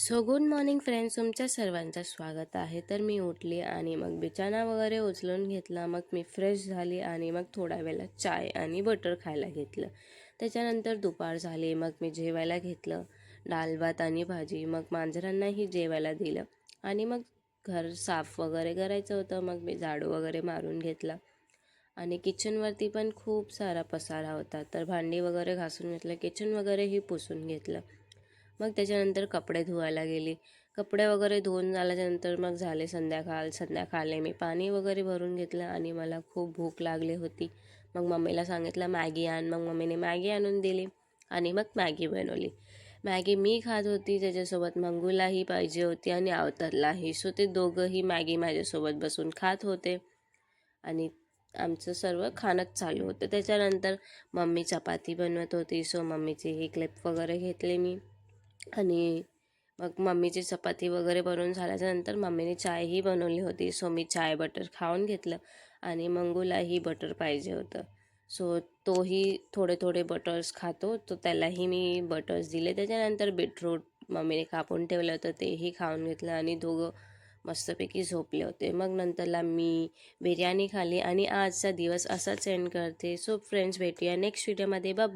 So good morning friends, तुमच्या सर्वांचं स्वागत आहे. तर मी उठली आणि मग बिछाना वगैरे उचलून घेतला. मग मी फ्रेश झाली आणि मग थोड्या वेळात चाय आणि बटर खायला घेतलं. त्याच्यानंतर दुपार झाली, मग मी जेवायला घेतलं. डाळ भात आणि भाजी. मग मांजरांनाही जेवायला दिलं आणि मग घर साफ वगैरे करायचं होतं. मग मी झाडू वगैरे मारून घेतला आणि किचनवरती पण खूप सारा पसारा होता, तर भांडी वगैरे घासून घेतलं. किचन वगैरेही पुसून घेतलं. मग त्याच्यानंतर कपडे धुवायला गेली. कपडे वगैरे धुवून झाल्याच्यानंतर मग झाले संध्याकाळले मी पाणी वगैरे भरून घेतलं आणि मला खूप भूक लागली होती. मग मम्मीला सांगितलं मॅगी आण. मग मम्मीने मॅगी आणून दिली आणि मग मॅगी बनवली. मॅगी मी खात होती, त्याच्यासोबत मंगूलाही पाहिजे होती आणि अवतारलाही. सो ते दोघंही मॅगी माझ्यासोबत बसून खात होते आणि आमचं सर्व खाणंच चालू होतं. त्याच्यानंतर मम्मी चपाती बनवत होती, सो मम्मीची ही क्लिप वगैरे घेतली मी आणि मग मम्मीची चपाती वगैरे बनवून झाल्याच्यानंतर मम्मीने चायही बनवली होती. सो मी चाय बटर खाऊन घेतलं आणि मंगूलाही बटर पाहिजे होतं. सो तोही थोडे थोडे बटर्स खातो, तो त्यालाही मी बटर्स दिले. त्याच्यानंतर बीटरूट मम्मीने कापून ठेवलं होतं, तेही खाऊन घेतलं आणि दोघं मस्तपैकी झोपले होते. मग नंतरला मी बिर्याणी खाल्ली आणि आजचा दिवस असाच एंड करते. सो फ्रेंड्स, भेटूया नेक्स्ट व्हिडिओमध्ये. बाय.